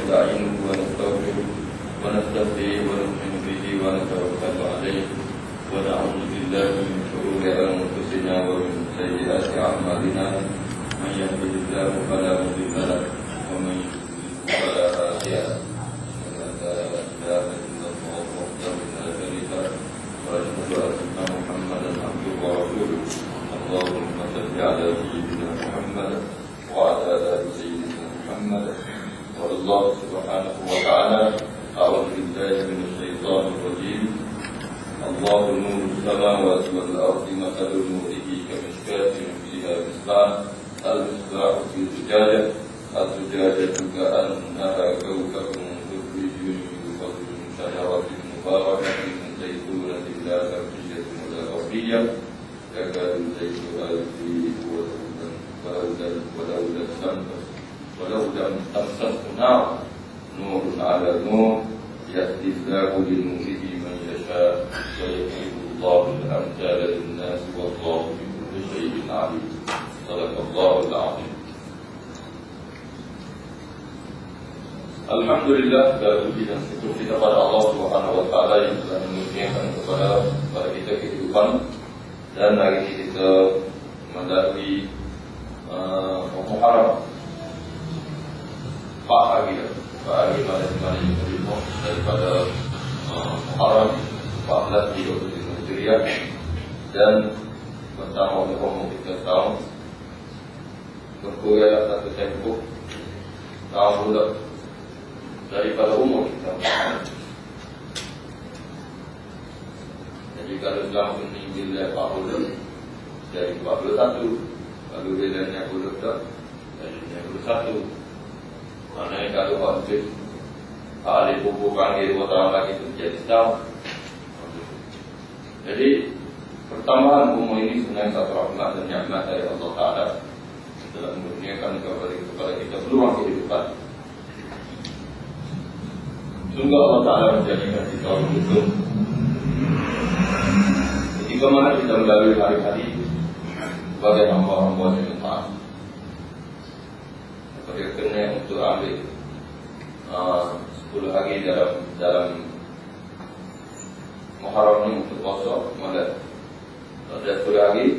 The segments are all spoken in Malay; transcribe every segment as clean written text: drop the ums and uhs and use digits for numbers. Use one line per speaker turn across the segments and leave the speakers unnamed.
ونستعينه ونستغفره ونستهديه ونؤمن به ونتوكل عليه ونعوذ بالله من شرور أنفسنا ومن سيئات أعمالنا من يهده الله فلا مضل له ومن يضلل فلا هادي له لا إله إلا الله وحده لا شريك له وأشهد أن محمدا عبده ورسوله اللهم صل على سيدنا محمد وعلى آل سيدنا محمد والله سبحانه وتعالى أعوذ بالله من الشيطان الرجيم الله نور السماوات والأرض مثل نوره كمشكاة فيها مصباح المصباح في زجاجة الزجاجة كأنها كوكب دري يوقد من شجرة مباركة زيتونة لا شرقية ولا غربية يكاد زيتها يضيء ولو لم تمسسه نار نور على نور يهدي الله لنوره من يشاء ويضرب الله الأمثال للناس والله بكل شيء عليم صدق الله العظيم. Alhamdulillah, puji dan syukur kita pada Allah Subhanahu wa taala yang telah menurunkan kepada kita kehidupan, dan hari ini kita mendalui Muharram, Pak hari mana yang terima daripada Muharram 14 di Hijriah, dan pertama oleh umum kita tahu berkurang satu tempoh tahun bulan daripada umur kita. Jadi kalau Islam ini bila 40 dari 41, lalu bilanya 40 dari 21. Maknanya kalau hampir ahli bubukan di 2 tahun lagi itu menjadi setahun. Jadi pertambahan umur ini sebenarnya satu rahmat dan nikmat dari Allah Ta'ala dalam menurunkan kepada kita peluang kehidupan. Sungguh Allah Ta'ala menjadikan kita beruntung ketika mana kita melalui hari-hari sebagai hamba-hamba yang taat. Kita kena untuk ambil 10 hari dalam Muharram ini untuk puasa. Mula ada 10 hari,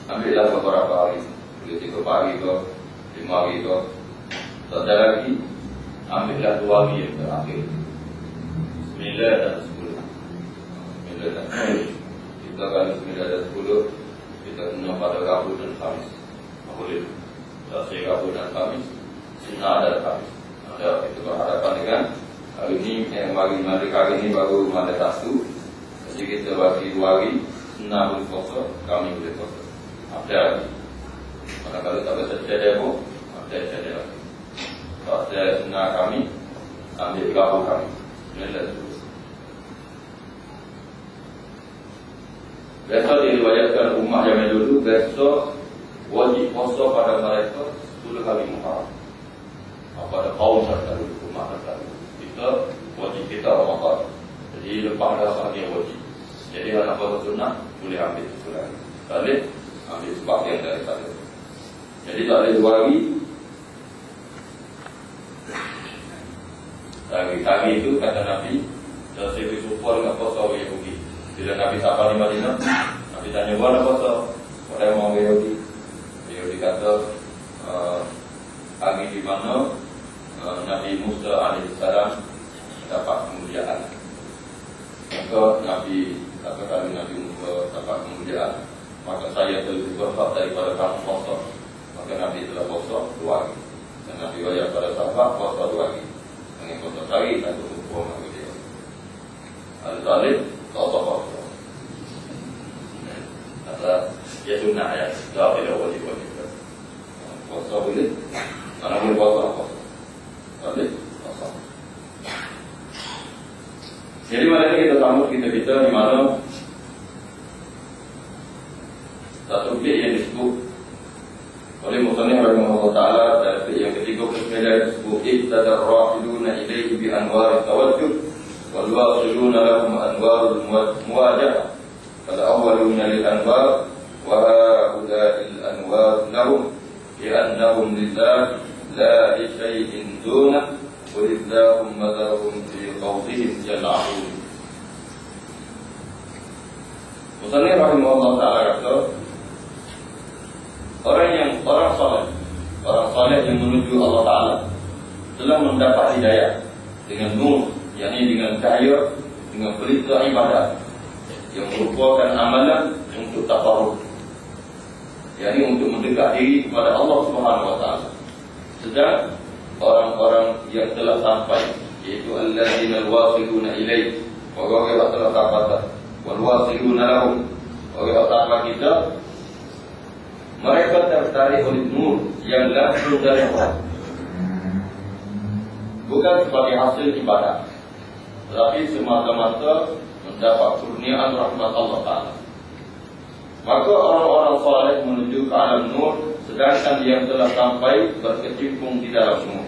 ambillah beberapa hari, boleh 3 hari ke 5 hari ke. Tak ada lagi, ambillah 2 hari yang terakhir, 9 dan 10. 9 dan 10. Kita kalau 9 dan 10, kita kena pada Rabu dan Khamis. Boleh. Selesai Rabu dan Khamis, Sunnah dan Khamis. Kita berhadapan dengan hari ini, hari ini baru malam Sabtu. Jadi kita bagi 2 hari, Sunnah boleh puasa, kami boleh puasa. Apa lagi? Kalau tak bisa cedera pun, apa cedera lagi? Kalau saya Sunnah kami, ambil Rabu kami. Inilah itu. Biasa diriwayatkan umat zaman dulu, besok wajib puasa pada mereka 10 hari Muharram. Pada kaum tertentu, umat tertentu, kita wajib kita Ramadan. Jadi lepas dah hari yang wajib. Jadi anak puasa sunnah boleh ambil sesuatu. Tak boleh ambil sebahagian daripada. Jadi tak boleh 2 hari. Hari itu kata Nabi, selesai berjumpa dengan puasa orang Yahudi. Bila Nabi sampai di Madinah, Nabi tanya, mana puasa? Orang orang Yahudi. Yahudi kata, hari di mana Nabi Musa alaihissalam dapat kemuliaan. Maka Nabi kata, kalau Nabi Musa dapat kemuliaan, maka saya lebih berhak daripada kamu puasa. Maka Nabi telah puasa 2 hari. Dan Nabi wajib pada sahabat puasa 2 hari. Dengan puasa hari dan berkumpul dengan dia. Al-Talib tak puasa. Kata, ya sunnah ya, tak tidak wajib-wajib. Puasa boleh, mana boleh puasa. Tak boleh puasa. Jadi malam ini kita sambut kita di mana satu bait yang disebut oleh Musannif rahimahullah taala dari bait yang ke-39 disebut ittadar rahiluna ilaihi bi anwar tawajjuh wal wasiluna lahum anwarul muwajah fal awwaluna lil anwar wa haula'il anwar lahum li'annahum lillah la li shay'in duna Qulillahum madharhum fi qawdihim yal'abun. Musannif rahimahullah ta'ala kata, orang saleh yang menuju Allah Ta'ala telah mendapat hidayah dengan nur, yakni dengan cahaya, dengan pelita ibadah yang merupakan amalan untuk tafarruq, yakni untuk mendekat diri kepada Allah Subhanahu wa taala. Sedang orang-orang yang telah sampai, yaitu alladzina alwasiluna ilaihi, orang yang telah sampai, wal wasiluna lahum, orang yang sampai kita, mereka tertarik oleh nur yang langsung dari Allah, bukan sebagai hasil ibadah, tetapi semata-mata mendapat kurniaan rahmat Allah Ta'ala. Maka orang-orang saleh menuju ke alam nur, sedangkan yang telah sampai berkecimpung di dalam nur.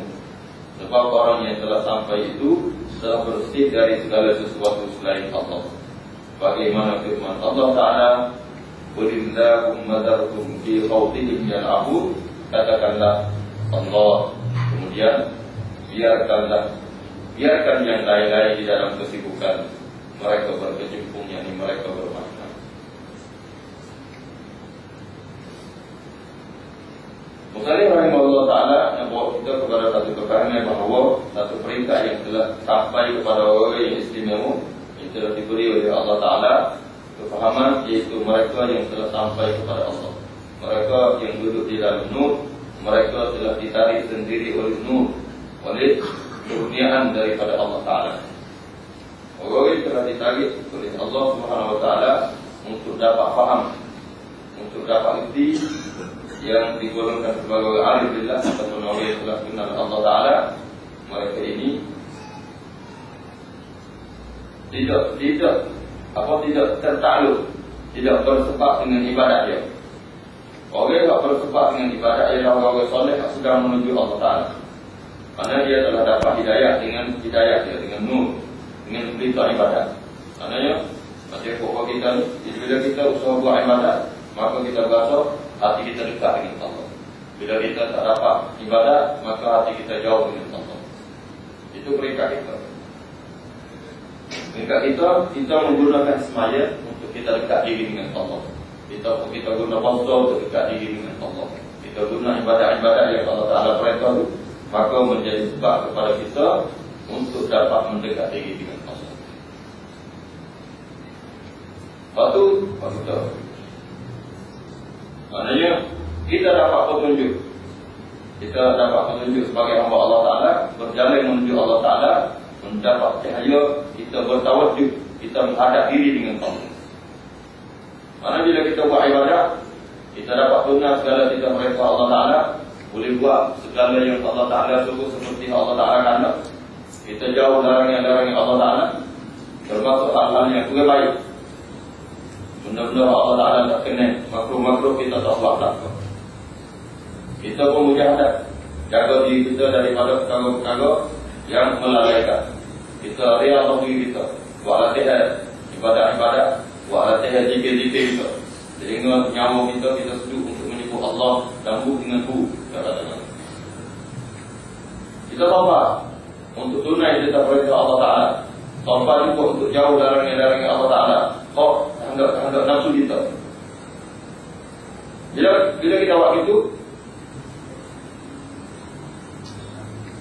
Sebab orang yang telah sampai itu telah bersih dari segala sesuatu selain Allah. Bagaimana firman Allah Ta'ala, Qulillahumma dharhum fi qawdihim yal'abun. Katakanlah Allah, kemudian biarkan yang lain-lain di dalam kesibukan mereka berkecimpung, yakni mereka bermakna. Musannif rahimahullah ta'ala membawa kita kepada satu kefahaman bahawa satu peringkat yang telah sampai kepada orang yang istimewa, yang telah diberi oleh Allah Ta'ala kefahaman, iaitu mereka yang telah sampai kepada Allah. Mereka yang duduk di dalam nur, mereka telah ditarik sendiri oleh nur, oleh kurniaan daripada Allah Ta'ala. Orang yang telah ditarik oleh Allah Subhanahu wa taala untuk dapat faham, untuk dapat erti, yang digolongkan sebagai arif billah ataupun orang yang telah kenal Allah Ta'ala. Mereka ini tidak tertakluk, tidak bersebab dengan ibadat dia. Orang yang bersebab dengan ibadat ialah orang soleh yang sedang menuju Allah Ta'ala, kerana dia telah dapat hidayah dengan hidayah dia, dengan nur, dengan berita ibadat. Maknanya macam pokok kita ni, bila kita usaha buat ibadat, maka kita berasa hati kita dekat dengan Allah. Bila kita tak dapat ibadat, maka hati kita jauh dengan Allah. Itu peringkat kita. Peringkat kita menggunakan semaya untuk kita dekat diri dengan Allah. Kita guna puasa untuk dekat diri dengan Allah. Kita guna ibadat-ibadat yang Allah Ta'ala perintah itu, maka menjadi sebab kepada kita untuk dapat mendekat diri dengan Allah. Waktu kita, maknanya kita dapat petunjuk. Kita dapat petunjuk sebagai hamba Allah Ta'ala, berjalan menuju Allah Ta'ala, mendapat cahaya, kita bertawajuk, kita menghadap diri dengan Allah. Mana bila kita buat ibadat, kita dapat tunang segala kita mereka Allah Ta'ala, boleh buat segala yang Allah Ta'ala suruh seperti Allah Ta'ala kanda. Kita jauh larangan-larangan Allah Ta'ala, termasuk hal-hal yang kurang baik. Benda-benda Allah Ta'ala tak kena, makruh-makruh kita tak buat belakang. Kita pun mujahadah, jaga diri kita daripada perkara-perkara yang melalaikan. Kita riadah diri kita, buat latihan ibadat-ibadat, buat latihan zikir-zikir kita, sehingga nyawa kita sejuk untuk menyebut Allah dan dengan katakan. Kita sabar untuk tunai kita perintah Allah Ta'ala, sabar juga untuk jauh larangan-larangan Allah Ta'ala, hendak nafsu kita. Bila kita buat itu,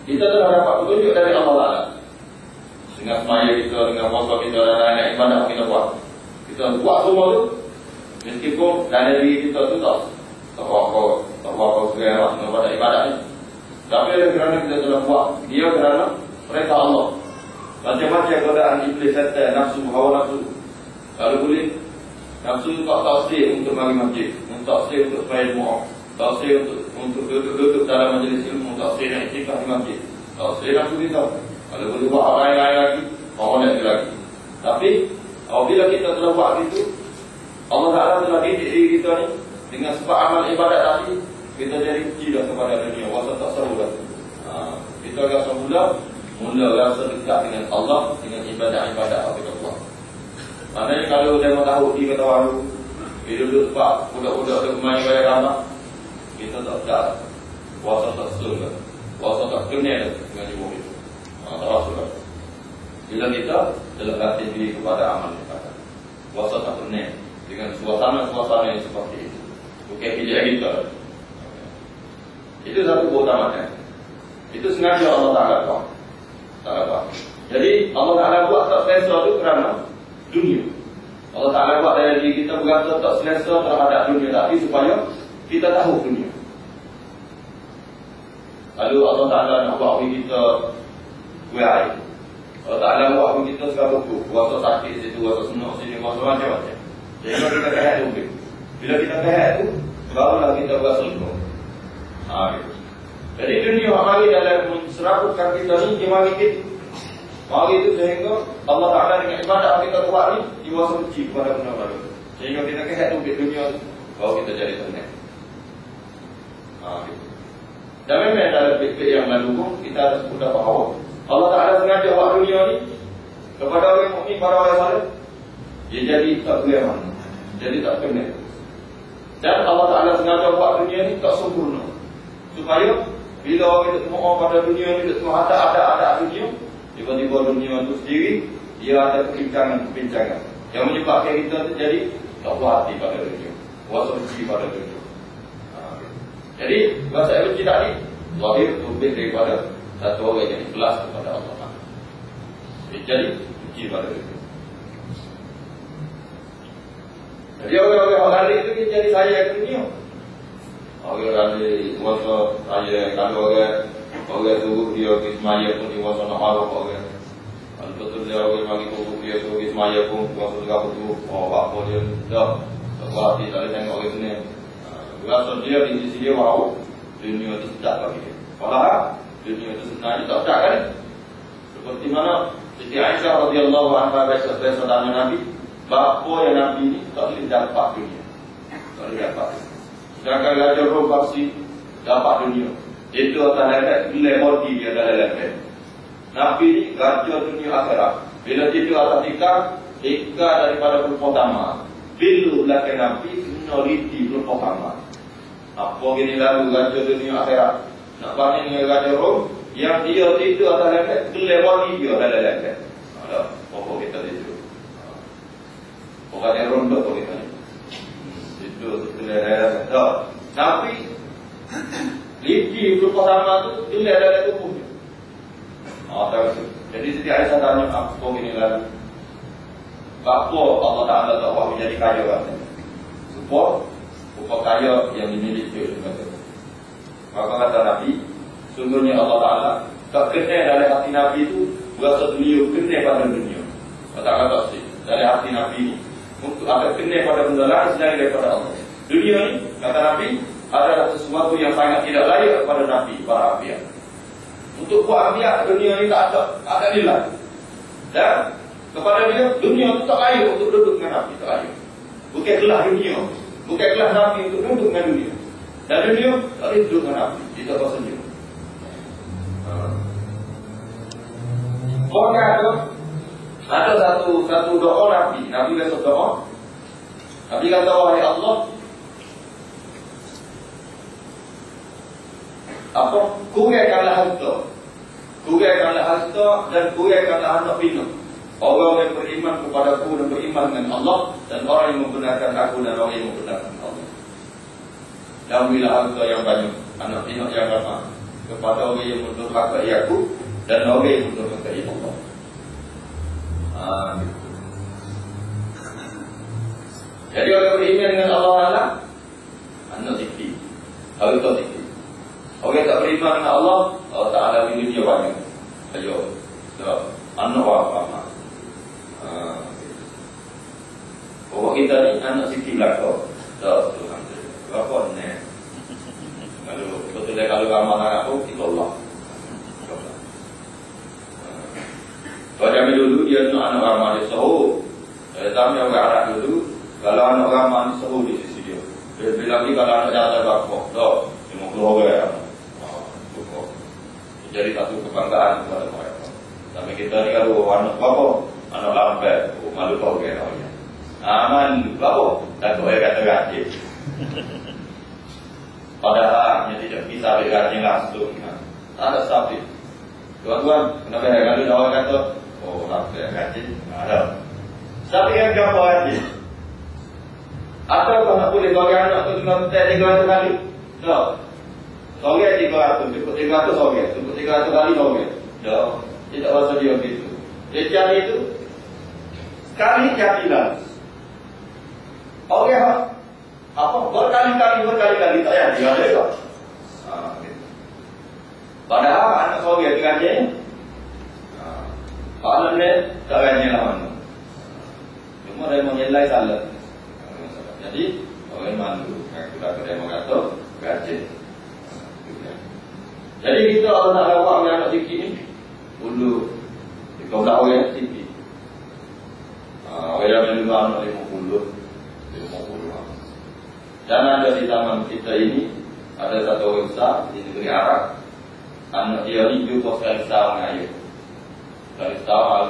kita telah dapat petunjuk dari Allah Ta'ala. Dengan semaya kita, dengan puasa kita dan lain-lain ibadah kita buat. Kita buat semua tu, meskipun dalam diri kita tu tak apa segera pada ibadat ni. Tapi kerana kita telah buat, dia kerana perintah Allah. Macam-macam godaan iblis setan, nafsu, hawa nafsu. Kalau boleh, nafsu tak taksir untuk mari masjid, taksir untuk supaya mu'af, taksir untuk duduk dalam majlis ilmu, taksir nak iktikaf di masjid, taksir nafsu kita. Kalau boleh buat hal lain-lain lagi, orang lagi. Tapi apabila kita telah buat itu, Allah Ta'ala telah didik diri kita ni dengan sebab amal ibadat tadi, kita jadi tidak kepada dunia, wasa tak seru dah. Kita rasa mula rasa dekat dengan Allah dengan ibadat-ibadat yang kita buat. Maknanya kalau dia tahu di kata baru, dia duduk sebab budak-budak dia main bayar ramah, kita tak sedar, wasa tak seru dah, wasa tak kenal dengan ibu itu. Bila kita delekati diri kepada amal ibadah, puasa tak pening dengan suasana yang seperti itu. Bukan kerja kita. Itu satu keutamaannya. Itu sengaja Allah Ta'ala buat. Jadi Allah Ta'ala buat tak selesa itu kerana dunia. Allah Ta'ala buat dari diri kita berkata tak selesa terhadap dunia, tapi supaya kita tahu dunia. Lalu Allah Ta'ala nak buat kita air. Allah Ta'ala buat kita sekarang tu puasa sakit situ, puasa senang sini, puasa macam-macam. Jadi kalau kita kehat tu, bila kita kehat tu, barulah kita buat selingkuh. Gitu. Jadi dunia mari dalam menserabutkan kita ni, mari kita mari itu sehingga Allah Ta'ala dengan ibadah kita buat ni diwasa benci kepada benda-benda. Sehingga kita kehat tu di dunia, baru kita jadi tenang. Gitu. Dan memang dalam fikir yang lalu pun kita ada sebut bahawa Allah Ta'ala sengaja buat dunia ni kepada orang mukmin, pada orang saleh, dia jadi tak kena, jadi tak kena. Dan Allah Ta'ala sengaja buat dunia ni tak sempurna, supaya bila orang itu semua pada dunia ni, semua ada dunia, tiba-tiba dunia itu sendiri dia ada kebincangan yang menyebabkan kita jadi tak puas hati pada dunia, puas benci pada dunia. Jadi bahasa benci tadi zahir lebih daripada satu orang yang ikhlas kepada Allah Ta'ala. Jadi benci pada dunia. Jadi orang-orang hari itu jadi saya ke dunia. Orang hari puasa saya, kalau orang suruh dia pergi semaya pun dia puasa nak marah orang. Kalau betul dia orang bagi suruh dia pergi semaya pun puasa juga betul. Apa dia dah tak hati tak boleh tengok orang sini. Rasa dia di sisi dia bahawa dunia itu sedap bagi dia. Padahal dunia itu sebenarnya tak sedap kan? Seperti mana Siti Aisyah radhiyallahu anha biasa tanya Nabi, bapa yang Nabi ini tak boleh dapat dunia, tak boleh dapat. Sedangkan Raja Rom pasti dapat dunia. Itu atas lekat gilai body dia dalam lekat. Nabi ini raja dunia akhirat. Bila itu atas tika daripada pertama. Bila belakang Nabi minoriti pertama. Apa gini lalu raja dunia akhirat nak banding dengan Raja Rom yang dia itu atas lekat gilai body dia dalam lekat. Ada pokok kita itu. Pokoknya Rom betul kita ni. Itu gilai dah. Tapi lidi pertama tu gilai dalam tubuh dia. Jadi Siti Aisyah tanya apa gini lalu. Apa Allah Ta'ala tak buat menjadi kaya kan? Supaya kaya yang dimiliki oleh mereka. Maka kata Nabi, sungguhnya Allah Ta'ala tak kena dari hati Nabi itu berasa dunia kena pada dunia. Kata-kata sih dari hati Nabi ini untuk akan kena pada benda lain selain daripada Allah. Dunia ini, kata Nabi, adalah sesuatu yang sangat tidak layak kepada Nabi, para anbiya. Untuk buat anbiya, dunia ini tak ada nilai. Dan kepada dia, dunia itu tak layak untuk duduk dengan Nabi, tak layak. Bukan kelah dunia, bukan kelah Nabi untuk duduk dengan dunia. Dan dunia tak boleh duduk dengan Nabi, kita tak senyum. Orang ada satu doa Nabi kata doa. Nabi kata, wahai Allah, apa? Kuraikanlah harta dan kuraikanlah anak bina orang yang beriman kepadaku dan beriman dengan Allah, dan orang yang membenarkan aku dan orang yang membenarkan Allah. Dan bila harta yang banyak, anak bina yang ramah kepada orang yang mendurhakai aku dan orang yang mendurhakai Allah. Jadi orang beriman dengan Allah Ta'ala, anak zikir, harta zikir. Orang tak beriman dengan Allah, Allah Ta'ala di dunia banyak. Ayo, anak apa? Bahawa kita ni anak zikir belakang. Tuhan. Berapa ni? Betul kalau ramah anak pun, kita Allah. Kalau kami dulu, dia anak ramah dia sahur. Kami orang Arab dulu, kalau anak ramah ni sahur di sisi dia. Dia bilang ni kalau anak jatuh berapa? Tak, 50 orang. Jadi satu kebanggaan kepada mereka. Tapi kita ni kalau anak berapa? Anak lambat, malu kau ke namanya. Malu berapa? Takut dia kata gaji. Padahal dia tidak bisa beri gaji langsung. Tak ada sabit. Tuan-tuan, kenapa kalau orang kata Oh, apa kaji? Ada. Tapi yang gambar kaji. Atau kalau nak boleh bagi anak tu dengan tak 300 kali? Tak. Sogek 300, cukup 300 sogek, cukup 300 kali sogek. Tak. Tidak rasa dia begitu. Dia cari itu sekali jadilah. Okey, apa berkali-kali tak ya dia ada tak? Padahal anak sogek gajinya. Kalau ni tak gajinya lah mana. Cuma dia menilai salah. Jadi orang mandu, kita kena mengatur gaji. Jadi kita kalau nak rawat dengan anak sikit ni, dulu kita nak orang sikit. Orang yang juga anak 50. Dan ada di zaman kita ini ada satu orang besar di negeri Arab. Anak dia ni jumpa sekali setahun dengan ayah. Sekali setahun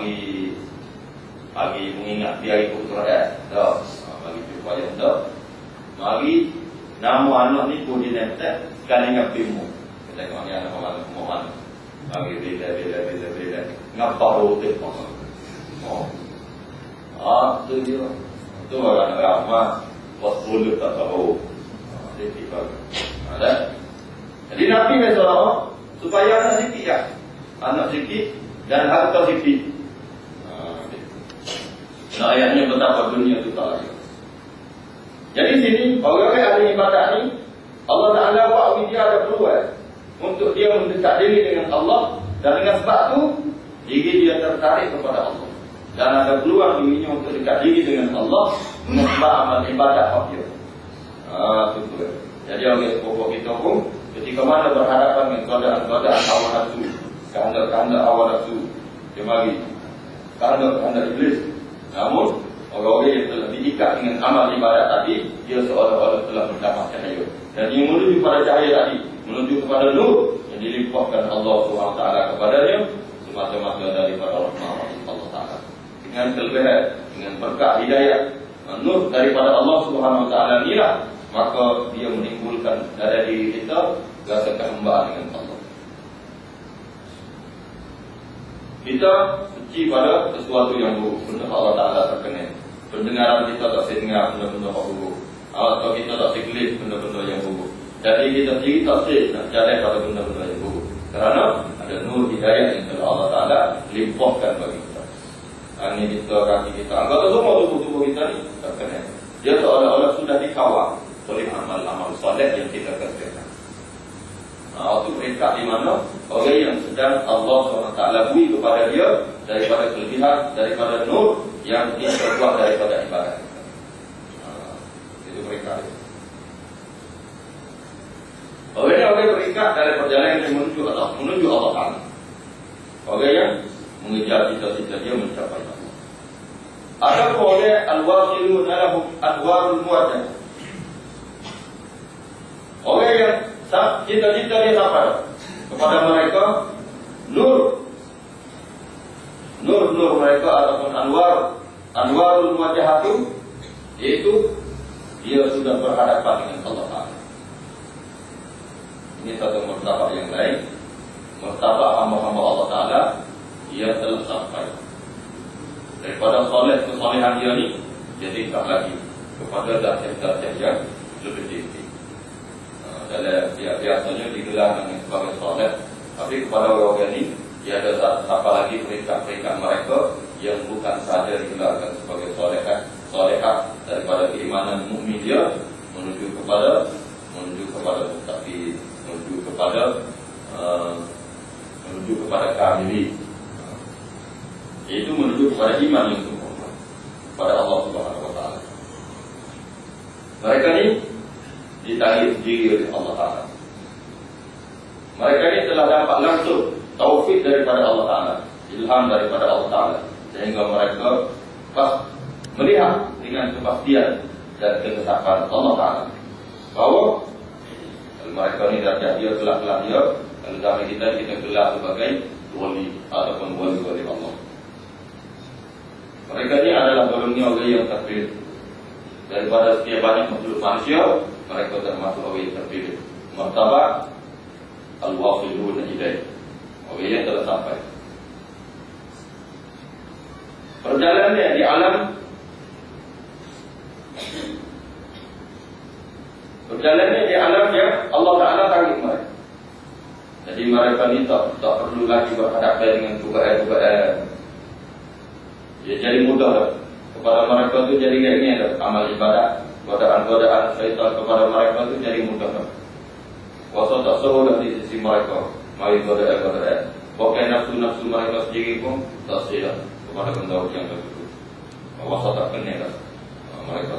bagi mengingat dia ikut Quran. Tak. Bagi jumpa ayah tak. Mari nama anak ni pun dia nempel sekali dengan bimu. Kita tengok ni anak orang Muhammad. Bagi bila. Ngapa rotek pasal. Tu dia. Tu orang ramah. Wasbulu tak tahu. Dia tiba. Ada. Jadi Nabi SAW supaya anak sikit ya. Anak sikit dan harta sikit. Nah, ayatnya betapa dunia itu tak ada. Jadi sini orang-orang ahli ibadat ni Allah Ta'ala buat dia ada peluang untuk dia mendekat diri dengan Allah, dan dengan sebab tu diri dia tertarik kepada Allah, dan ada peluang dirinya untuk dekat diri dengan Allah dengan sebab amal ibadat dia. Betul. Jadi orang pokok kita pun ketika mana berhadapan dengan keadaan hawa nafsu, kehendak hawa nafsu, dia mari kehendak iblis. Namun orang-orang yang telah diikat dengan amal ibadat tadi, dia seolah-olah telah mendapat cahaya. Dan yang menuju pada cahaya tadi, menuju kepada nur yang dilimpahkan Allah SWT kepadanya, semata-mata daripada rahmat Allah Ta'ala. Dengan kelebihan, dengan berkah hidayah, nur daripada Allah SWT inilah, maka dia menimbulkan dari diri kita rasa kehambaan dengan Allah. Kita benci pada sesuatu yang buruk, benda Allah Ta'ala terkenal. Pendengaran kita tak dengar benda-benda yang buruk, atau kita tak sekelis benda-benda yang buruk. Jadi kita sendiri tak nak jalan pada benda-benda yang buruk, kerana ada nur hidayah yang telah Allah Ta'ala limpahkan bagi kita. Ini kita, kaki kita, anggota semua tubuh-tubuh kita ni terkenal. Dia seolah-olah sudah dikawal oleh amal-amal soleh yang kita kerjakan. Itu mereka di mana orang yang sedang Allah SWT bui kepada dia daripada kelebihan, daripada nur yang diperbuat daripada ibadat. Itu mereka. Orang yang berikat dari perjalanan yang menuju Allah Ta'ala. Orang yang mengejar cita-cita dia mencapai Allah. Ada orang al-wasilun lahum adwarul muwajjah. Orang yang cita-cita dia sampai kepada mereka nur mereka ataupun anwarul muwajjahatu, yaitu dia sudah berhadapan dengan Allah Ta'ala. Ini satu martabat yang lain, martabat hamba-hamba Allah Ta'ala yang telah sampai daripada soleh kesolehan dia ni, dia tingkat lagi kepada darjah-darjah yang lebih tinggi. Dalam biasanya digelar dengan sebagai soleh, tapi kepada orang-orang ini dia ada apa lagi peringkat-peringkat mereka yang bukan sahaja digelarkan sebagai solehah daripada keimanan mukmin dia menuju kepada muttaqin, menuju kepada kamili, yaitu menuju kepada iman yang sempurna kepada Allah Subhanahu Wa Taala. Mereka ini ditagih diri oleh Allah Ta'ala. Mereka ini telah dapat langsung taufik daripada Allah Ta'ala, ilham daripada Allah Ta'ala, sehingga mereka melihat dengan kepastian dan ketetapan Allah Ta'ala bahawa mereka ini darjah dia, kelak-kelak dia, kalau zaman kita gelar sebagai wali ataupun wali-wali Allah. Mereka ini adalah golongan orang yang terpilih daripada setiap banyak makhluk manusia. Mereka termasuk orang yang terpilih, martabat al-wasilun ilaih, orang yang telah sampai. Berjalannya di alam, yang Allah Ta'ala tarik mereka. Jadi mereka ni tak perlu lagi berhadapan dengan cubaan. Ya, jadi mudah dah. Kepada mereka tu jadi kayak ni dah. Amal ibadah, godaan syaitan kepada mereka tu jadi mudah dah. Kuasa tak seholah di sisi mereka. Mari godaan. Bahkan nafsu mereka sendiri pun tak seholah kepada benda yang tersebut. Kuasa tak kena dah mereka.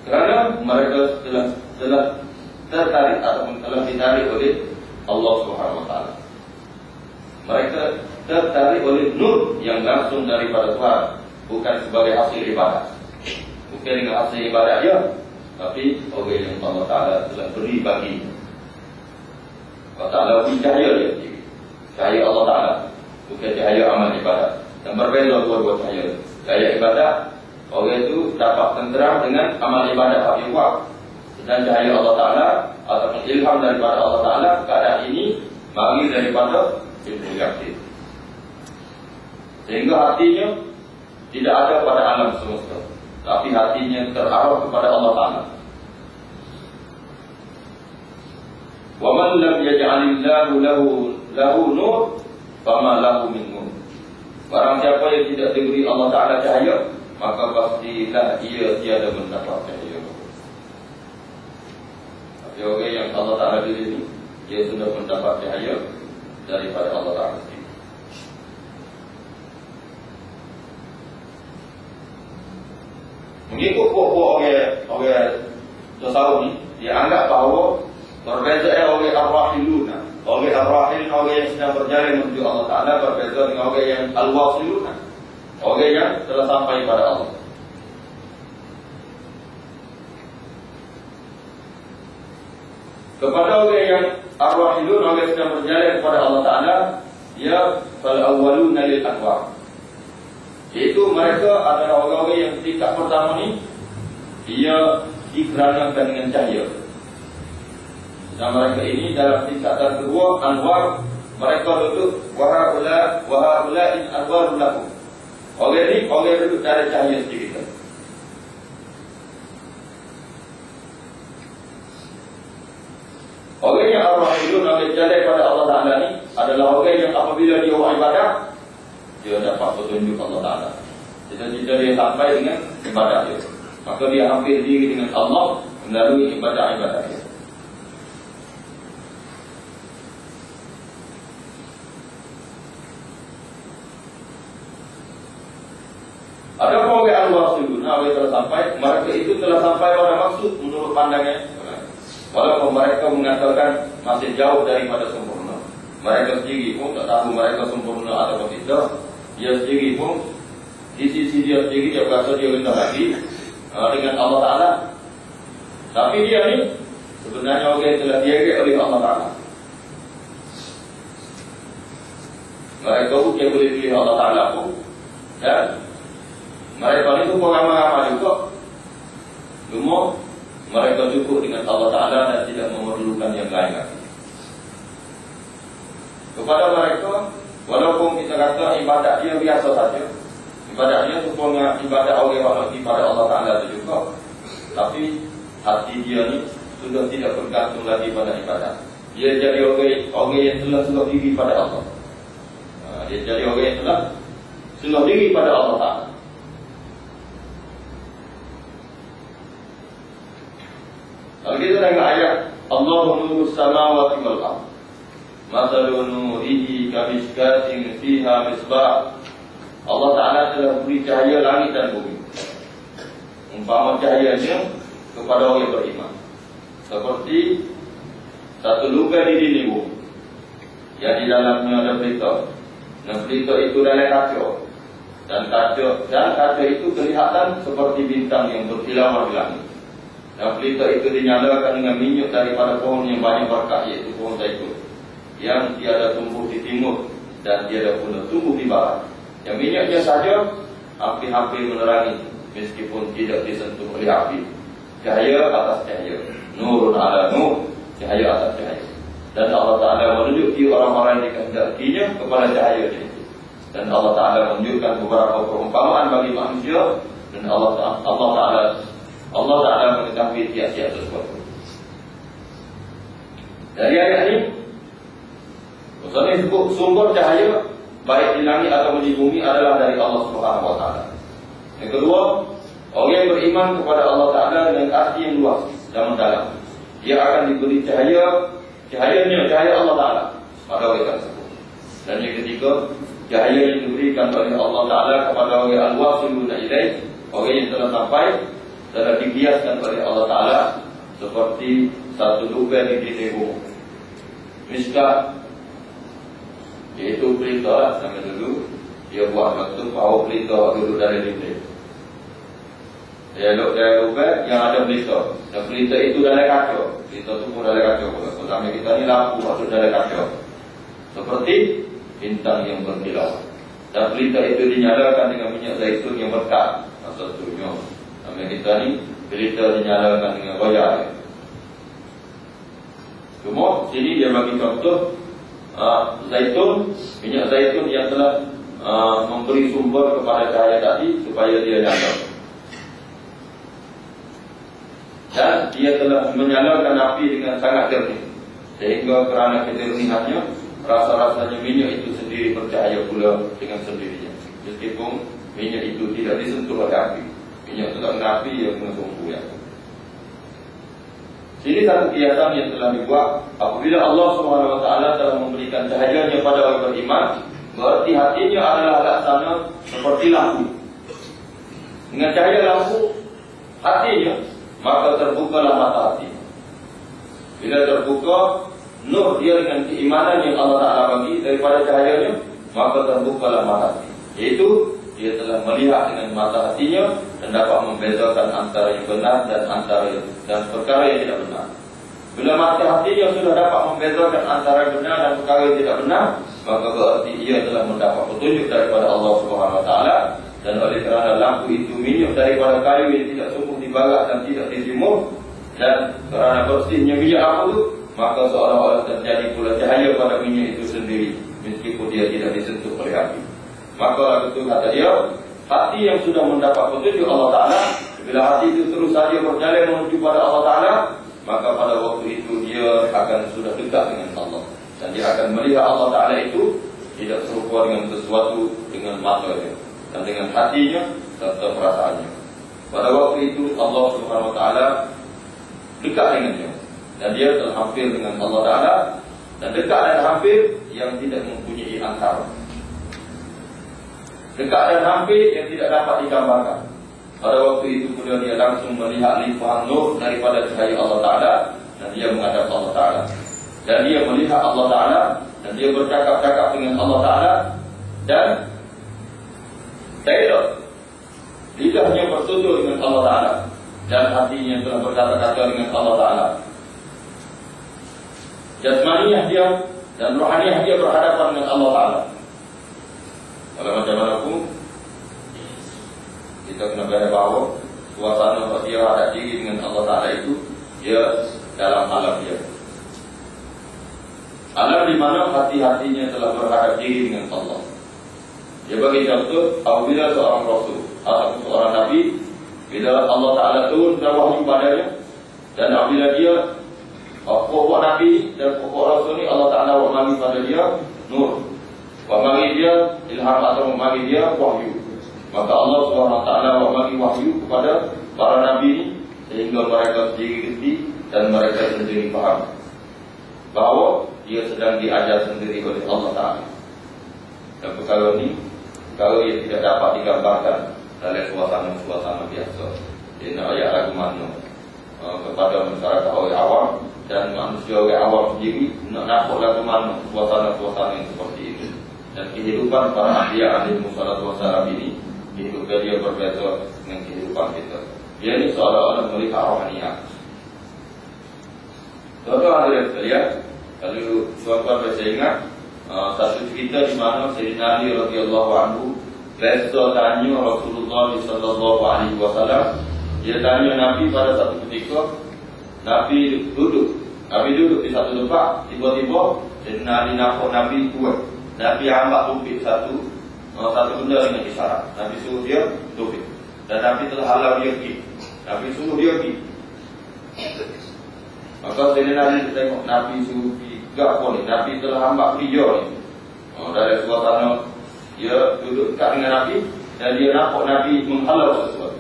Kerana mereka telah tertarik ataupun telah ditarik oleh Allah Subhanahu Wa Taala. Mereka tertarik oleh nur yang langsung daripada Tuhan, bukan sebagai hasil ibadah. Bukan dengan hasil ibadah dia, tapi orang yang Allah Taala telah beri bagi. Allah Taala beri cahaya dia sendiri. Cahaya Allah Taala, bukan cahaya amal ibadah. Dan berbeza dua cahaya. Cahaya ibadah, orang itu dapat tenteram dengan amal ibadah yang buat. Dan cahaya Allah Ta'ala ataupun ilham daripada Allah Ta'ala, keadaan ini bagi daripada ilmu yakin. Sehingga hatinya tidak ada pada alam semesta, tapi hatinya terarah kepada Allah Ta'ala. Wa man lam yaj'alillahu lahu nur fama lahu min nur. Barang siapa yang tidak diberi Allah Ta'ala cahaya, maka pastilah ia tiada mendapat cahaya. Tapi orang yang Allah Ta'ala diri ini, dia sudah mendapat cahaya daripada Allah Ta'ala sendiri. Mengikut pokok orang tasawuf ni, dia anggap bahawa perbezaan orang ar-rahilun, orang ar-rahil, orang yang sedang berjalan menuju Allah Ta'ala, berbeza dengan orang yang al-wasilun, orang yang telah sampai pada Allah. Kepada orang yang ar-rahilun, orang yang sedang berjalan kepada Allah Ta'ala, dia fal-awwaluna lil-anwar, iaitu mereka adalah orang-orang yang tingkat pertama ni, dia dikeranakan dengan cahaya. Dan mereka ini dalam tingkatan kedua, anwar, mereka duduk wahaula in anwarul lahum. Orang ni, orang duduk dari cahaya sedikit. Orang yang ar-rahilun, orang yang jalan pada Allah Ta'ala ni adalah orang yang apabila dia buat ibadah, dia dapat petunjuk Allah Ta'ala. Jadi dia sampai dengan ibadah dia, maka dia hampir diri dengan Allah melalui ibadah-ibadah dia. Ada orang al-wasilun, orang yang telah sampai, mereka itu telah sampai pada maksud menurut pandangan. Walaupun mereka mengatakan masih jauh daripada sempurna, mereka sendiri pun tak tahu mereka sempurna atau tidak. Dia sendiri pun, di sisi dia sendiri, dia berasa dia rendah lagi dengan Allah Ta'ala. Tapi dia ni sebenarnya orang yang telah diagak oleh Allah Ta'ala. Mereka bukan boleh pilih Allah Ta'ala pun, dan mereka itu pengamal-amal juga. Cuma mereka cukup dengan Allah Ta'ala dan tidak memerlukan yang lain lagi. Kepada mereka, walaupun kita kata ibadat dia biasa saja, ibadat dia supaya ibadat orang yang lagi pada Allah Ta'ala itu juga, tapi hati dia ni sudah tidak bergantung lagi pada ibadat. Dia jadi orang yang telah suluh diri pada Allah. Dia jadi orang yang telah suluh diri pada Allah Ta'ala. Kalau kita tengok ayat Allahu nurus samawati wal ardh, mathalu nurihi kamishkatin fiha misbah. Allah Ta'ala telah beri cahaya langit dan bumi. Umpama cahayanya kepada orang yang beriman, seperti satu luka di dinding bumi yang di dalamnya ada pelita. Dan pelita itu dalam kaca, dan kaca itu kelihatan seperti bintang yang berkilauan di langit. Dan pelita itu dinyalakan dengan minyak daripada pohon yang banyak berkah, iaitu pohon zaitun, yang tiada tumbuh di timur dan tiada pula tumbuh di barat. Yang minyaknya saja hampir-hampir menerangi meskipun tidak disentuh oleh api. Cahaya atas cahaya, nurun ala nur, cahaya atas cahaya. Dan Allah Ta'ala menunjuki orang-orang yang dikehendakinya kepada cahaya itu. Dan Allah Ta'ala menunjukkan beberapa perumpamaan bagi manusia. Dan Allah Ta'ala mengetahui tiap-tiap sesuatu. Dari ayat ini, maksudnya sumber cahaya baik di langit atau di bumi adalah dari Allah Subhanahu Wa Ta'ala. Yang kedua, orang yang beriman kepada Allah Ta'ala dengan arti yang luas dan mendalam, dia akan diberi cahaya Allah Ta'ala pada orang tersebut. Dan yang ketiga, cahaya yang diberikan oleh Allah Ta'ala kepada orang al-wasiluna ilaih, orang yang telah sampai, telah dihiaskan oleh Allah Ta'ala seperti satu lubang di dinding bumi. Miskah, iaitu pelita sama dulu, dia buat waktu bahawa pelita duduk dari dinding. Dia duduk dari lubang yang ada pelita. Dan pelita itu dalam kaca. Pelita itu pun dalam kaca. Pertama kita ni lampu masuk dalam kaca. Seperti bintang yang berkilau. Dan pelita itu dinyalakan dengan minyak zaitun yang berkat. Asal turunnya. Nama kita ni, pelita dinyalakan dengan bayar. Cuma, sini dia bagi contoh zaitun, minyak zaitun yang telah memberi sumber kepada cahaya tadi supaya dia nyala. Dan dia telah menyalakan api dengan sangat jernih. Sehingga kerana kejernihannya, rasa-rasanya minyak itu sendiri bercahaya pula dengan sendirinya. Meskipun minyak itu tidak disentuh oleh api. Minyak itu tak kena api, dia kena sumbu ya. Sini satu kiasan yang telah dibuat. Apabila Allah SWT telah memberikan cahayanya pada orang beriman, berarti hatinya adalah laksana seperti lampu. Dengan cahaya lampu hatinya, maka terbukalah mata hati. Bila terbuka nur dia dengan keimanan yang Allah Ta'ala bagi daripada cahayanya, maka terbukalah mata hati. Iaitu dia telah melihat dengan mata hatinya dan dapat membezakan antara yang benar dan perkara yang tidak benar. Bila mata hatinya sudah dapat membezakan antara benar dan perkara yang tidak benar, maka berarti ia telah mendapat petunjuk daripada Allah Subhanahu Wa Taala. Dan oleh kerana lampu itu minyak daripada kayu yang tidak sungguh dibarak dan tidak dijemur, dan kerana bersihnya minyak lampu itu, maka seolah-olah terjadi pula cahaya pada minyak itu sendiri, meskipun dia tidak disentuh oleh api. Maka itu kata dia, hati yang sudah mendapat petunjuk Allah Ta'ala, bila hati itu terus saja berjalan menuju pada Allah Ta'ala, maka pada waktu itu dia akan sudah dekat dengan Allah. Dan dia akan melihat Allah Ta'ala itu tidak serupa dengan sesuatu dengan matanya dan dengan hatinya serta perasaannya. Pada waktu itu Allah Subhanahu Wa Ta'ala dekat dengannya, dan dia telah hampir dengan Allah Ta'ala, dan dekat dan hampir yang tidak mempunyai antara. Dekat dan hampir yang tidak dapat digambarkan. Pada waktu itu pula dia langsung melihat limpahan nur daripada cahaya Allah Ta'ala, dan dia menghadap Allah Ta'ala. Dan dia melihat Allah Ta'ala, dan dia bercakap-cakap dengan Allah Ta'ala, dan lidahnya bertutur dengan Allah Ta'ala, dan hatinya telah berkata-kata dengan Allah Ta'ala. Jasmaniyah dia dan rohaniyah dia berhadapan dengan Allah Ta'ala. Kalau macam mana pun, kita kena berada bahawa suasana dia hadap diri dengan Allah Ta'ala itu, dia dalam alam dia. Alam di mana hati-hatinya telah berhadap diri dengan Allah. Dia bagi contoh, apabila seorang Rasul atau seorang Nabi, bila Allah Ta'ala turun dan wahyu padanya, dan apabila dia pokok Nabi dan pokok Rasul ni Allah Ta'ala bagi pada dia nur, bagi dia ilham atau bagi dia wahyu. Maka Allah SWT bagi wahyu kepada para Nabi ini, sehingga mereka sendiri gerti dan mereka sendiri faham bahawa dia sedang diajar sendiri oleh Allah Ta'ala. Dan perkara ini, perkara yang tidak dapat digambarkan dalam suasana biasa. Dia nak ayat lagu mana kepada masyarakat orang awam, dan manusia orang awam sendiri nak nampak lagu mana suasana-suasana yang seperti itu. Dan kehidupan para anbiya alaihi wassalam ini, kehidupan dia berbeza dengan kehidupan kita. Dia ini seolah-olah melihat rohaniah. Tuan-tuan hadirin sekalian, kalau tuan-tuan bisa ingat satu cerita di mana Sayyidina Ali radhiyallahu anhu biasa tanya Rasulullah sallallahu alaihi wasallam. Dia tanya Nabi pada satu ketika, Nabi duduk di di satu tempat, tiba-tiba Sayyidina Ali nampak Nabi kuat. Nabi ambak tupik satu benda dengan isyarat. Nabi suruh dia tupik. Dan Nabi telah halau dia pergi. Nabi suruh dia pergi. Maka Sayyidina Ali tengok Nabi suruh pergi. Tak apa ni, Nabi telah ambak pergi dia ni. Dari suasana dia duduk dekat dengan Nabi dan dia nampak Nabi menghalau sesuatu.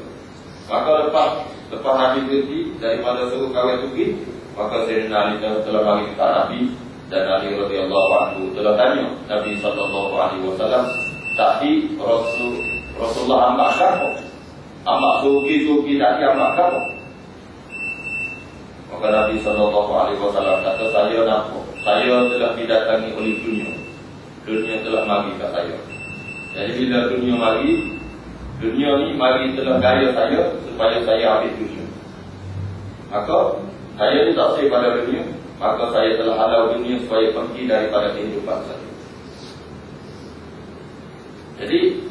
Maka lepas Nabi berhenti daripada suruh kawin pergi, maka Sayyidina Ali telah bagi kepada Nabi. Dan Ali radhiyallahu anhu telah tanya Nabi sallallahu alaihi wasallam, tadi Rasulullah ambak kamu? Ambak suki tadi ambak kamu? Maka Nabi sallallahu alaihi wasallam kata, saya nampak, saya telah didatangi oleh dunia. Dunia telah mari kat saya. Jadi bila dunia ni mari telah gaya saya supaya saya ambil dunia. Maka saya ni tak say pada dunia. Maka saya telah halau dunia supaya pergi daripada kehidupan saya. Jadi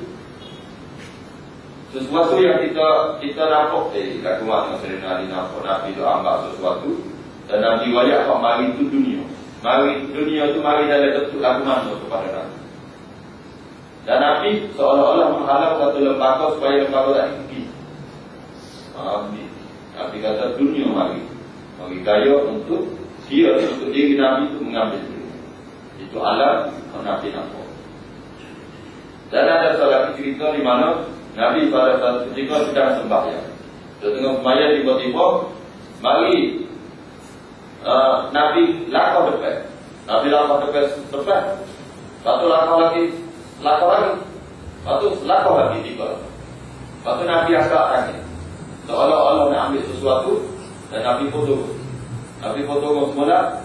sesuatu yang kita nampak kat rumah dengan Sayyidina Ali nampak Nabi itu ambak sesuatu. Dan Nabi wayak mari itu dunia. Dunia itu mari dalam bentuk lagu mana kepada Nabi. Dan Nabi seolah-olah menghalau satu lembaga supaya lembaga tak pergi. Nabi kata dunia mari gaya untuk diri Nabi itu mengambil dunia. Itu alam Nabi nampak. Dan ada salah cerita di mana Nabi pada satu ketika sedang sembahyang. Dia tengah sembahyang tiba-tiba mari Nabi lakau depan. Nabi lakau depan. Satu lakau lagi. Satu lakau lagi tiba. Satu Nabi angkat tangan. Seolah-olah nak ambil sesuatu dan Nabi potong semula.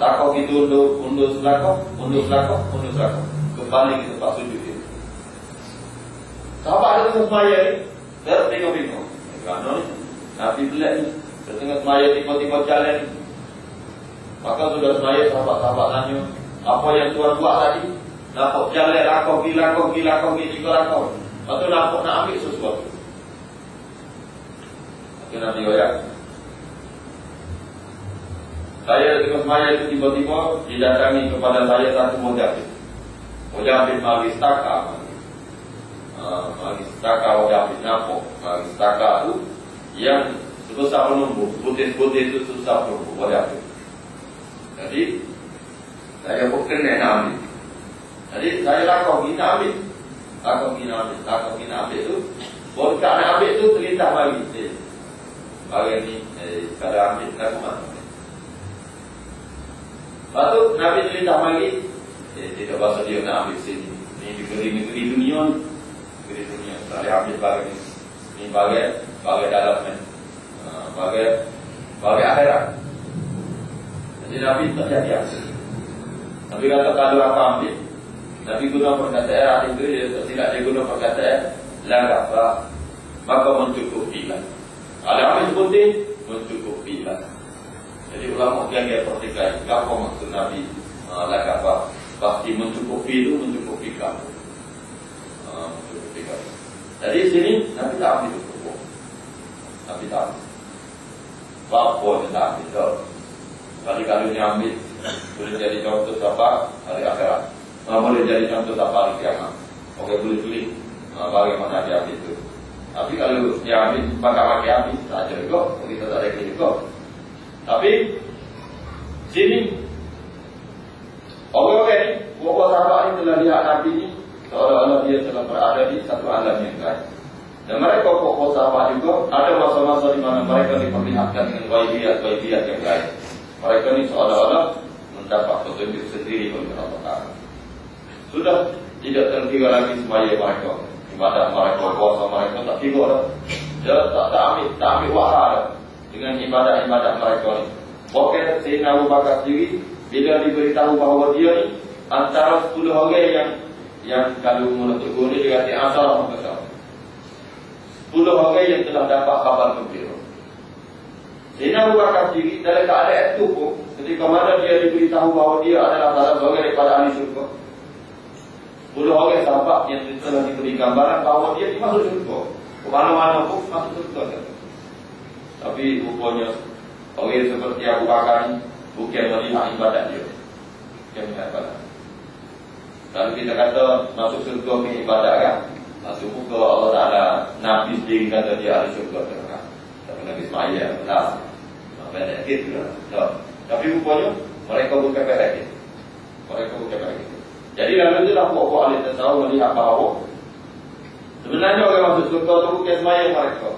Lakau gitu undur selakau. Kembali ke tempat sujud dia. Sahabat ada tengah semaya ni, dia tengok-tengok. Kerana ni, Nabi pelik ni. Dia tengah semaya tiba-tiba jalan ni. Maka sudah semaya sahabat-sahabat tanya, apa yang Tuhan buat tadi? Nampak jalan lakau, tiga lakau. Lepas tu nampak nak ambil sesuatu. Maka Nabi kata, saya tengah semaya itu tiba-tiba didatangi kepada saya satu mujahid. Mujahid mari staka. Mari staka mujahid nampak. Mari staka itu yang sebesar penumbuh. Putih-putih itu susah penumbuh mujahid. Jadi saya pun kena nak ambil. Jadi saya lakau pergi nak ambil tu. Baru tak nak ambil tu terlintas bagi. Bagi ni kada ambil laku mana. Lepas tu Nabi terlintas bagi. Tidak pasal dia nak ambil sini. Ni negeri dunia ni. Negeri dunia. Tak boleh ambil bagi ni. Ni bagi dalam ni. Bagi akhirat. Jadi Nabi tak jadi asal. Nabi kata kalau apa ambil. Nabi guna perkataan itu dia tidak guna perkataan langkah. Maka mencukupilah. Kalau ambil putih mencukupilah. Jadi ulama dia pertikaian. Apa maksud Nabi langkah? Pasti mencukupi itu mencukupikan. Mencukupikan. Jadi sini Nabi tak ambil itu. Nabi tak ambil. Apa yang tak ambil? Kali-kali dia ambil boleh jadi contoh siapa hari akhirat. Boleh jadi contoh siapa hari kiamat. Okey, boleh tulis bagaimana dia ambil itu. Tapi kalau dia ambil pakai habis saja juga, kita tak ada juga. Tapi sini orang ni, buah sahabat ni telah lihat Nabi ni seolah-olah dia telah berada di satu alam yang lain. Dan mereka buah sahabat juga ada masa-masa di mana mereka diperlihatkan dengan ghaibiyat yang lain. Mereka ni seolah-olah mendapat petunjuk sendiri oleh Allah Ta'ala. Sudah tidak terkira lagi semaya mereka. Ibadat mereka, puasa mereka tak kira dah. Dia tak ambil wahal dengan ibadat-ibadat mereka ni. Bahkan Sayyidina Abu Bakar sendiri bila diberitahu bahawa dia ni antara 10 orang yang kalau mula tegur ni dia kata asal mereka. 10 orang yang telah dapat khabar gembira. Sayyidina Abu Bakar sendiri dalam keadaan itu pun ketika mana dia diberitahu bahawa dia adalah salah seorang daripada ahli syurga. 10 orang sahabat yang telah diberi gambaran bahawa dia masuk syurga. Ke mana-mana pun masuk syurga. Tapi rupanya orang seperti Abu Bakar ni bukan melihat hak ibadat dia. Yang ibadat. Kalau kita kata masuk surga ke ibadat kan, masuk muka Allah Ta'ala, Nabi sendiri kata dia ada surga kan. Tapi Nabi Ismail tak. Banyak gitu lah. Tapi rupanya mereka bukan pada kita. Mereka bukan pada kita. Jadi lalu itulah puak-puak ahli tasawuf melihat bahawa sebenarnya orang masuk surga itu bukan semaya mereka.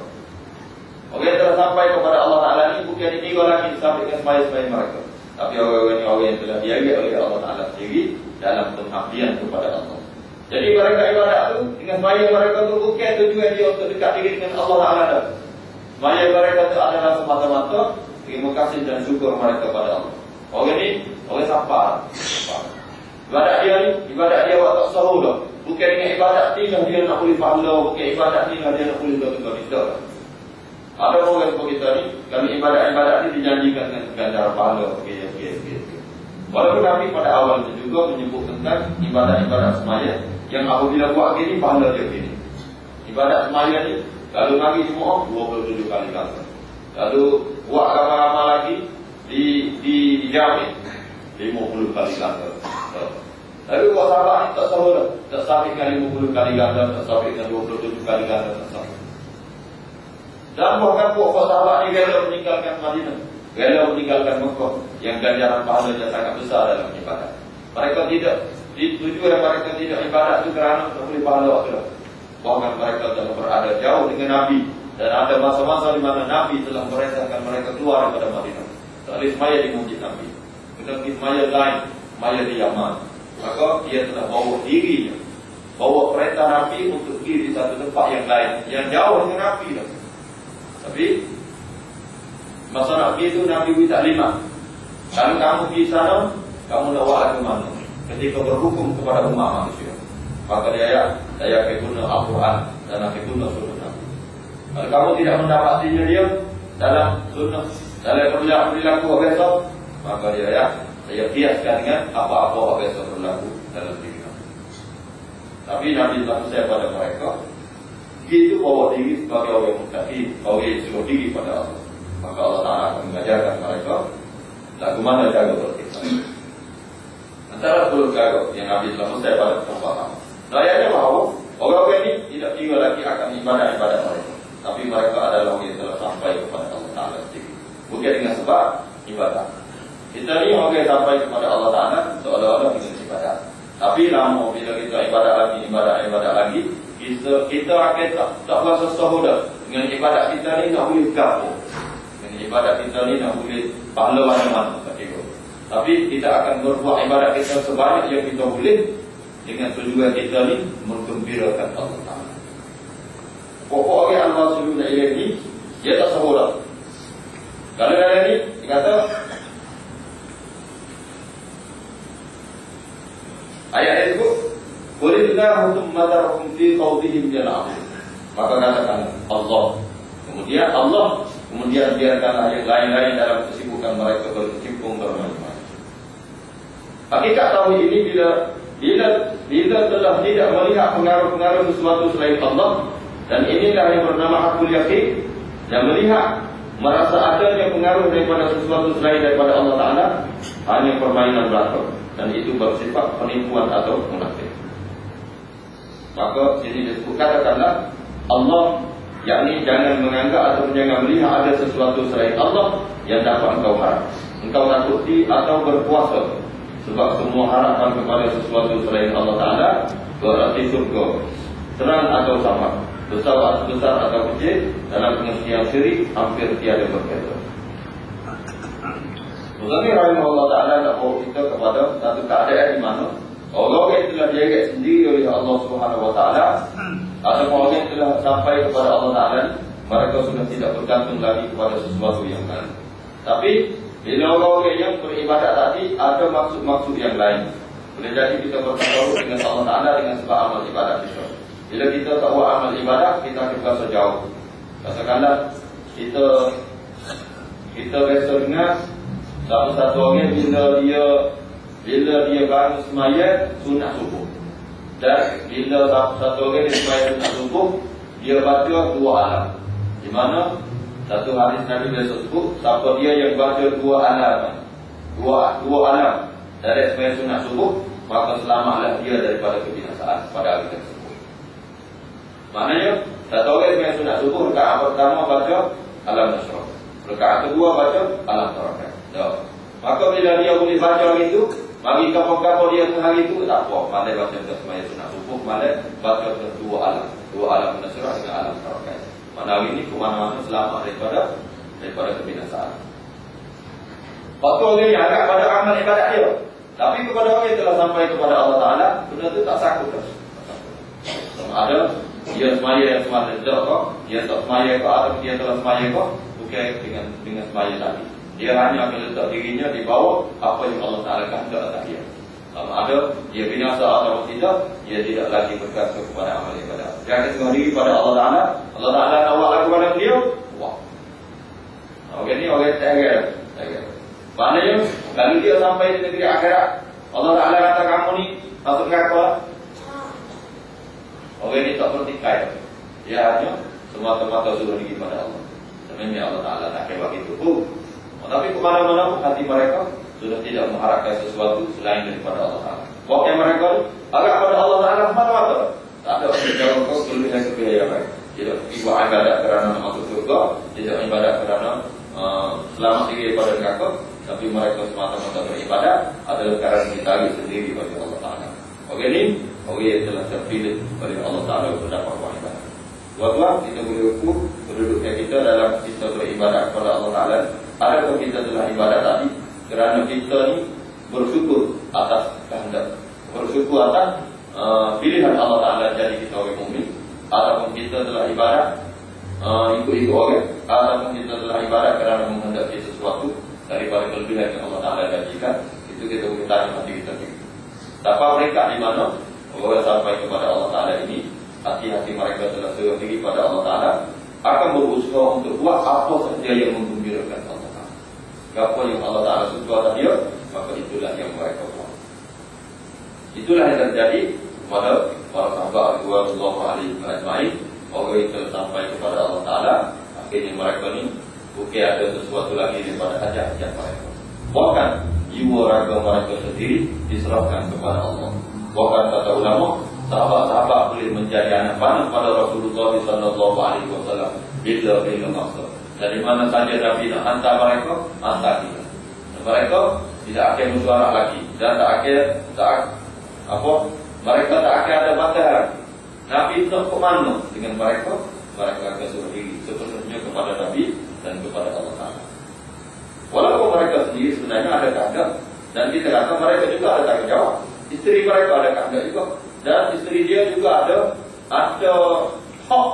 Orang yang telah sampai kepada Allah Ta'ala ini bukan ini orang yang disampaikan semaya-semaya mereka. Tapi orang yang telah diagih oleh Allah Ta'ala sendiri dalam pengabdian kepada Allah. Jadi mereka ibadat itu dengan semaya mereka itu bukan tujuan dia untuk dekat diri dengan Allah Ta'ala. Semaya mereka itu adalah semata-mata terima kasih dan syukur mereka kepada Allah. Orang ini orang sabar. Ibadat dia ni, ibadat dia waktu sahur dah. Bukan dengan ibadat ni lah dia nak boleh pahala, bukan ibadat ni lah dia nak boleh betul-betul. Ada orang seperti kita ni, kami ibadat ni dijanjikan dengan ganjaran pahala. Okay. Walaupun Nabi pada awal itu juga menyebut tentang ibadat-ibadat semaya yang apabila buat gini, pahala dia gini. Ibadat semaya ni, kalau Nabi semua 27 kali kata. Lalu buat ramal-ramal lagi dijamin 50 kali ganda. Lalu buat sahabat ni tak sahur dah. Tak sahabatkan 50 kali ganda, tak sahabatkan 27 kali ganda, tak sahabat. Dan bahkan buat sahabat ni rela meninggalkan Madinah, rela meninggalkan Mekah yang ganjaran pahalanya sangat besar dalam ibadat. Mereka tidak, tujuan mereka tidak ibadat itu kerana tak boleh pahala akhirat. Bahkan mereka telah berada jauh dengan Nabi. Dan ada masa-masa di mana Nabi telah merintahkan mereka keluar daripada Madinah. Tak boleh semaya di masjid Nabi. Kita pergi semaya lain, semaya di Yaman. Maka dia telah bawa dirinya, bawa perintah Nabi untuk pergi di satu tempat yang lain, yang jauh dengan Nabi lah. Tapi masa nak pergi itu Nabi beri taklimat. Kalau kamu pergi sana, kamu nak buat ke mana? Ketika berhukum kepada umat manusia, maka dia saya akan guna Al-Quran dan akan guna sunnah Nabi. Kalau kamu tidak mendapatinya dia dalam sunnah, dalam perilaku biasa, maka dia saya kiaskan dengan apa-apa biasa berlaku dalam diri kamu. Tapi Nabi telah saya pada mereka, itu bawa diri sebagai orang yang muttaqi, orang yang suruh diri pada Allah. Maka Allah Ta'ala akan mengajarkan mereka lagu mana jaga berkisah. Antara 10 jaga yang Nabi telah saya pada tempat kamu. Ayatnya bahawa orang-orang ini tidak tinggal lagi akan ibadah-ibadah mereka, tapi mereka adalah orang yang telah sampai kepada Allah Ta'ala sendiri. Bukan dengan sebab ibadah. Kita ni orang yang sampai kepada Allah Ta'ala seolah-olah dengan ibadah. Tapi lama bila kita ibadah lagi, kita akan tak rasa sahur dengan ibadat kita ni nak boleh gabung. Dengan ibadat kita ni nak boleh pahala mana-mana. Tapi kita akan berbuat ibadat kita sebanyak yang kita boleh dengan tujuan kita ni menggembirakan Allah Ta'ala. Pokok orang Allah Subhanahu ini dia tak sahur. Kalau ada ni dia kata ayat itu Qulillahu thumma darhum fi qawdihim jala'ah. Maka katakan Allah. Kemudian biarkanlah yang lain-lain dalam kesibukan mereka berkecimpung bermain-main. Hakikat tauhid ini bila telah tidak melihat pengaruh-pengaruh sesuatu selain Allah, dan inilah yang bernama hakul yakin, yang melihat merasa adanya pengaruh daripada sesuatu selain daripada Allah Ta'ala hanya permainan belaka, dan itu bersifat penipuan atau munafik. Maka sini disebut katakanlah Allah, yakni jangan menganggap atau jangan melihat ada sesuatu selain Allah yang dapat engkau harap, engkau takuti atau berpuasa. Sebab semua harapan kepada sesuatu selain Allah Ta'ala berarti surga, terang atau sama, besar atau kecil, dalam pengertian syirik hampir tiada berbeza. Muzamil rahimahullah Ta'ala nak bawa kita kepada satu keadaan di mana orang yang telah diagak sendiri oleh Allah Subhanahu Wa Ta'ala atau orang yang telah sampai kepada Allah Ta'ala, mereka sudah tidak bergantung lagi kepada sesuatu yang lain. Tapi bila orang-orang yang beribadat tadi ada maksud-maksud yang lain, boleh jadi kita bertakaruf dengan Allah Ta'ala dengan sebab amal ibadat kita. Bila kita tak buat amal ibadat, kita akan berasa jauh. Katakanlah kita rasa dengar satu-satu orang bila dia bangun semaya sunat subuh, dan bila satu orang dia semaya sunat subuh, dia baca 2 alam. Di mana satu hadis Nabi besok sebut, siapa dia yang baca 2 alam dua alam dari sembahyang sunat subuh, maka selamatlah dia daripada kebinasaan pada hari tersebut. Maknanya, satu orang sembahyang sunat subuh, rakaat pertama baca Alam Nasrah, rakaat kedua baca Alam Tarakat. Maka bila dia boleh baca hari itu, bagi kapal-kapal dia ke hari itu, tak apa, pandai baca sembahyang sunat subuh, pandai baca dua alam Nasrah dengan Alam Tarakat. Mana hari ini ke mana-mana selamat daripada kebinasaan. Waktu orang yang agak pada amal ibadat dia, tapi kepada orang yang telah sampai kepada Allah Ta'ala, benda itu tak sakut. Ada dia semaya yang semasa tidak kok, dia tak semaya kok, atau dia telah semaya kok, bukan dengan semaya tadi. Dia hanya akan letak dirinya di bawah apa yang Allah Ta'ala kehendak atas dia. Ada dia binasa atau tidak, dia tidak lagi bergantung kepada amal ibadat. Dia akan tengok diri pada Allah Ta'ala. Allah Ta'ala tawakal kepada beliau. Wah. Okey, ni orang tak. Maknanya, kalau dia sampai di negeri akhirat, Allah Ta'ala kata kamu ni masuk neraka. Orang ini tak bertikai. Dia hanya semata-mata suruh diri pada Allah. Sebenarnya Allah Ta'ala tak kira begitu. Tapi kemana-mana pun hati mereka sudah tidak mengharapkan sesuatu selain daripada Allah Ta'ala. Waktu mereka agak pada Allah Ta'ala semata-mata. Tak ada orang kau kelebihan kebiayaan. Tidak ibadah ibadat kerana masuk surga, tidak ibadat kerana selamat diri daripada neraka. Tapi mereka semata-mata beribadat adalah kerana ditarik sendiri bagi Allah Ta'ala. Okey ni, orang yang telah terpilih oleh Allah Ta'ala untuk dapat ibadah. Tuan-tuan, kita boleh ukur kedudukan kita dalam kita beribadat kepada Allah Ta'ala. Adakah kita telah ibadat tadi? Kerana kita ni bersyukur atas kehendak, bersyukur atas pilihan Allah Ta'ala jadi kita orang mukmin. Ataupun kita telah ibadat ikut-ikut orang, ataupun kita telah ibadat kerana menghendaki sesuatu daripada kelebihan yang Allah Ta'ala janjikan. Itu kita boleh tanya hati kita sendiri. Siapa mereka di mana orang sampai kepada Allah Ta'ala ini, hati-hati mereka telah serah diri pada Allah Ta'ala, akan berusaha untuk buat apa sahaja yang menggembirakan Allah Ta'ala. Apa yang Allah Ta'ala suka atas dia, maka itulah yang mereka buat. Itulah yang terjadi kepada para sahabat radhiyallahu anhum. Orang yang telah sampai kepada Allah Ta'ala, akhirnya mereka ni bukan ada sesuatu lagi daripada hajat-hajat mereka. Bahkan jiwa raga mereka sendiri diserahkan kepada Allah. Bahkan kata ulama, sahabat-sahabat boleh menjadi anak panah pada Rasulullah SAW bila masa. Dari mana saja Nabi nak hantar mereka, hantar kita. Dan mereka tidak akan bersuara lagi dan mereka tak akan ada batas. Nabi nak ke mana dengan mereka akan suruh diri sepenuhnya kepada Nabi dan kepada Allah Ta'ala. Walaupun mereka sendiri sebenarnya ada kehendak, dan kita kata mereka juga ada tanggungjawab. Isteri mereka ada kehendak juga, dan isteri dia juga ada hak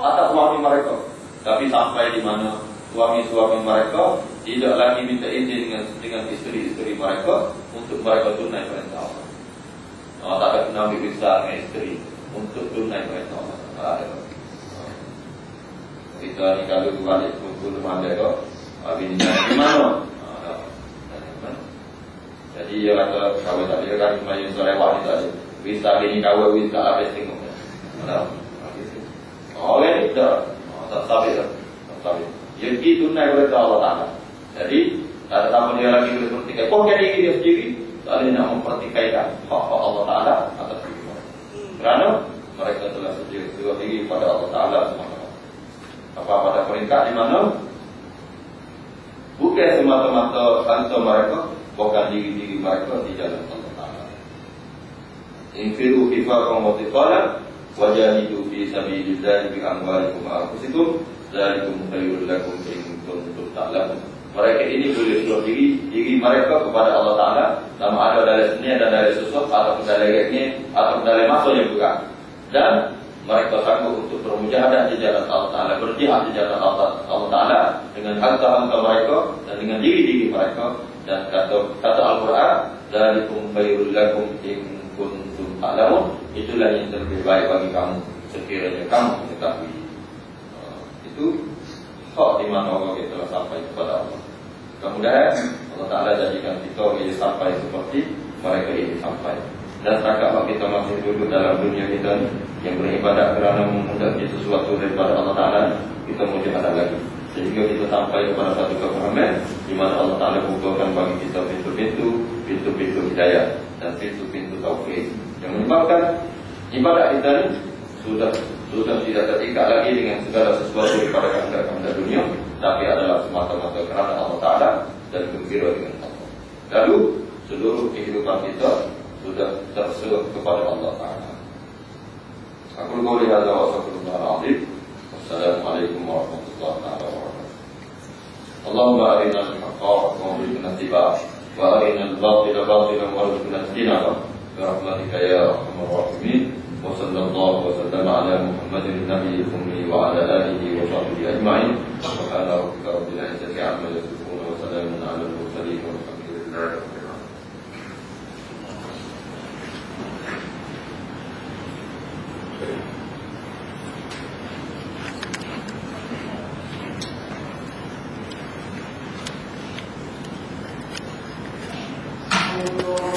atas suami mereka. Tapi sampai di mana suami-suami mereka tidak lagi minta izin dengan isteri-isteri mereka untuk mereka tunai perintah Allah. Tak ada kena ambil risau dengan isteri untuk tunai perintah Allah. Kita ni kalau balik kumpul mana kau, bini di mana? Jadi dia kata kawin tak dia kan cuma yang selewat ni tadi. Bisa bini kawin wis tak habis tengok. Orang ni tak sabar. Jadi tunai perintah Allah Ta'ala. Jadi tak ada tamu dia lagi boleh bertikai. Kau jadi diri dia sendiri, tak boleh nak mempertikaikan hak Allah Ta'ala atas diri mereka. Kerana mereka telah sedia diri pada Allah Ta'ala semata. Apa pada peringkat di mana bukan semata-mata hantar mereka, bukan diri-diri mereka di jalan Allah Ta'ala. Infiru khifaqan wa thiqalan wajahidu fi sabilillahi bi amwalikum wa anfusikum dzalikum khairul lakum in kuntum ta'lamun. Mereka ini boleh suruh diri mereka kepada Allah Ta'ala, sama ada dari seni dan dari susuk ataupun dari reknya ataupun dari masanya juga. Dan mereka sanggup untuk bermujahadah di jalan Allah Ta'ala, berjihad di jalan Allah Ta'ala dengan harta-harta mereka dan dengan diri-diri mereka. Dan kata Al-Quran, dzalikum khairul lakum in kuntum ta'lamun, itulah yang lebih baik bagi kamu sekiranya kamu mengetahui. Itu hak di mana orang kita telah sampai kepada Allah. Kemudian Allah Ta'ala jadikan kita boleh sampai seperti mereka ini sampai. Dan setakat kita masih duduk dalam dunia kita ni yang beribadat kerana menghendaki sesuatu daripada Allah Ta'ala, kita mujahadah lagi. sehingga kita sampai kepada satu kefahaman di mana Allah Ta'ala bukakan bagi kita pintu-pintu hidayah dan pintu-pintu taufik yang menyebabkan ibadat kita ini sudah tidak terikat lagi dengan segala sesuatu daripada kehendak dunia, tapi adalah semata-mata kerana Allah Ta'ala dan gembira dengan Allah. Lalu seluruh kehidupan kita sudah terserah kepada Allah Ta'ala. Aku qouli hadza wa astaghfirullahal azim. Wassalamualaikum warahmatullahi wabarakatuh. Allahumma arina al-haqqa haqqan warzuqna ittiba'ah wa arina al-batila batilan warzuqna ijtinabah. Birahmatika ya arhamar rahimin. Wa sallallahu wa sallama ala Muhammadin nabiyil ummi wa ala alihi wa sahbihi ajma'in. Subhana rabbika rabbil izzati amma yasifun wa salamun ala al-mursalin walhamdulillahi rabbil alamin.
Allah